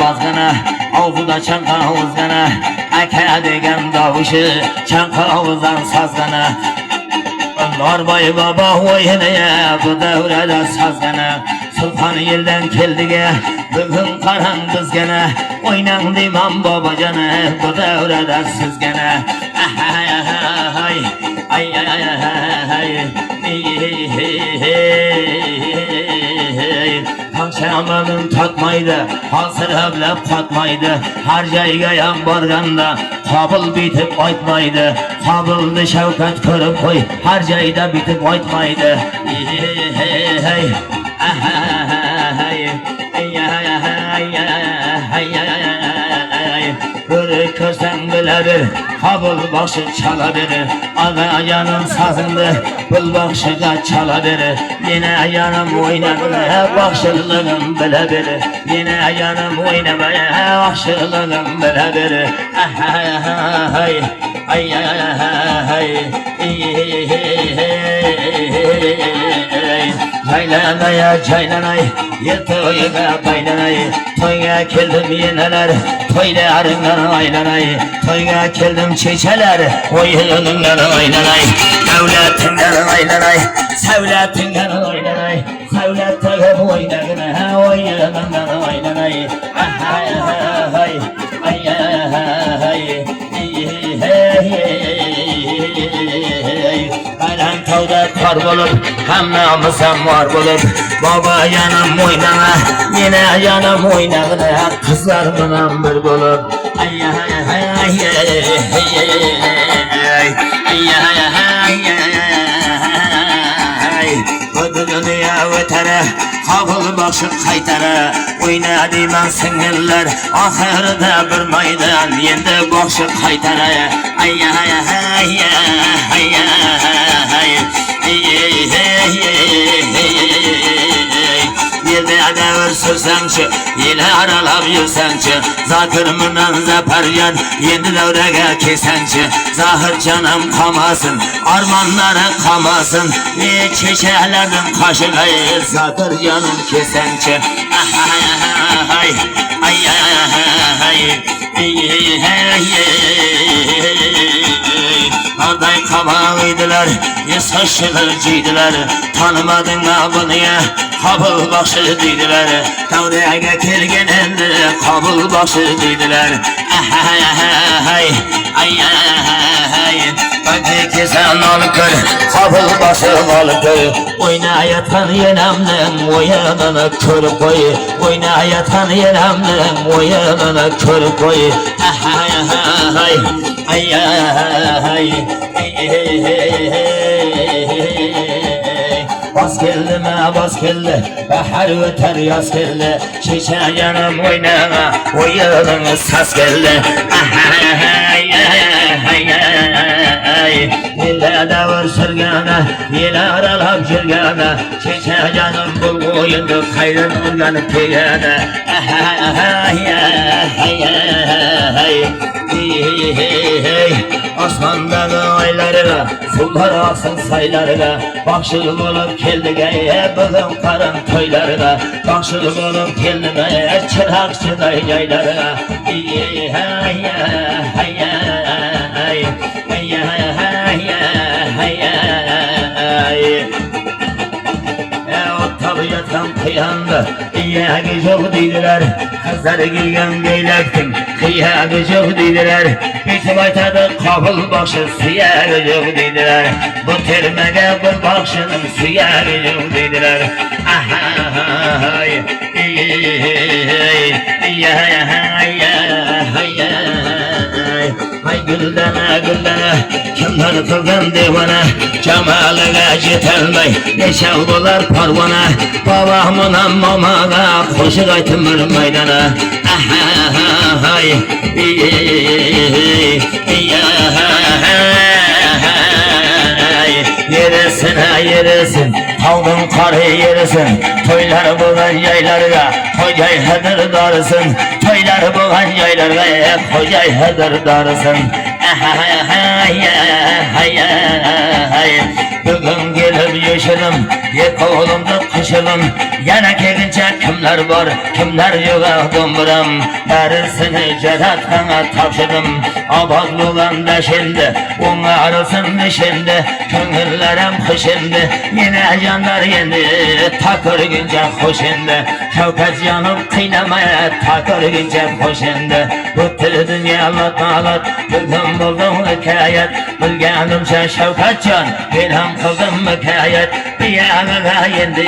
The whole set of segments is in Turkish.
Bazgana Avzuda çanka uzgana Aka degen davuşu Çanka avuzdan sazgana Norbay baba oyunaya Bu devrede sazgana Sultan yelden keldige Bugün karan kızgana Oynan dimam babacana Bu devrede sizgana Ay ay ay ay Akşamın tatmaydı, hasır evlep katmaydı. Her jaygayam barganda kabul bitip aytmaydı. Kabuldu şevkat kırıp koy, her jayda bitip aytmaydı. Bir körsen biledir, kabul başı çalabilir. Ağa yanım sazındı, bul bakşıga çalabilir. Yine yanım oynamaya, bakşılığım bilebilir. Yine yanım oynamaya, bakşılığım bilebilir. Ay ay ay Caylanaya caylanay, yırtığıya baylanay. Toyga keldim yeneler, toyda arınlar aylanay. Toyga keldim çeçeler, oyununlar aylanay. Devletinden aylanay, sevletinden aylanay. Sevletinden oynagına, oyununlar aylanay. Ay ay ay ay Alan tavda kar bulup, hem namusam var bulup. Baba yanım oynana, yine yanım oynana. Kızlarımla bir bulup. Ay ay ay ay Bu dünya ötere, kabul başı kaytara. Oynadı ben singiller, ahirde bir maydan. Yendi başı kaytara. Ay ay ay ay Yedi devir sürsençi, yine aralab yürsençi. Zakırımından zaparyan, yendi devrege kesençi. Zahir canım kamasın, armanları kamasın. Çeşelerden kaşıgayı, zakır canım kesençi. Ay ay ay Karday kabağıydılar, saçlıcıydılar. Tanımadın abınıya, kabul başı deydiler. Tavdaya kelgeninde, kabul başı deydiler. Ay ay ay Bak kesen alıkır, kabul başı alıkır. Oynayatan yenemden, oyanana kör koy. Oynayatan yenemden, oyanana kör koy. Ay ay ay ay Bas geldi mi bas geldi, bahar öter yaz geldi. Çiçeğe yanım oynama, oyunun saz geldi. Yine davır sırgana, yine aralab jirgana. Çiçeğe canım bul oyundu, kayrın urganı peyana. Osman'dan aylarına, sultan alsın saylarına. Bakşılık olup keldige, bugün karın toylarına. Bakşılık olup kelime, çırakçıda yaylarına. Tabiattan kıyandı, kıyagı çok dediler. Kızları giygen geylektin, kıyagı çok dediler. Bizim aytadı kabul başı, sıyagı çok dediler. Bu termege bir bakşının sıyagı çok dediler. Ay güldene güldene, kimler kıldan divana. Cemalına yetelmey, neşel bular parvana. Babamına mamana, koşu aytımır maydana. Ay Yeresin ha yeresin, aldın karı yeresin. Toylar bulan yaylarga, kocay hadır darısın. Toylar bulan yaylarga, kocay hadır darısın. Bugün gel canım, iki oğlumda kışılım. Yana kegince kimler var, kimler yok dumburam. Derisini Cedatkana tapşırdım. Abad bulanda şimdi, ona arasın şimdi. Köngüllerim kışındı, yine canlar yendi. Takır günce hoşindi, Şevket yanıp kıynamaya takır günce hoşindi. Bu tili dünya anlat, bildim buldum hikayet. Bilgenimse Şevket can, ilham kıldım hikayet. Bir yanına yendi,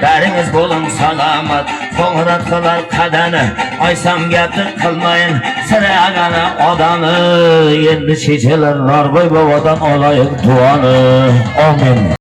beriniz bulun salamat. Koğrat kılar kadanı, aysam geldi kılmayın. Sıragana odanı, yendi çiçeler narboy babadan olayık duanı. Amin.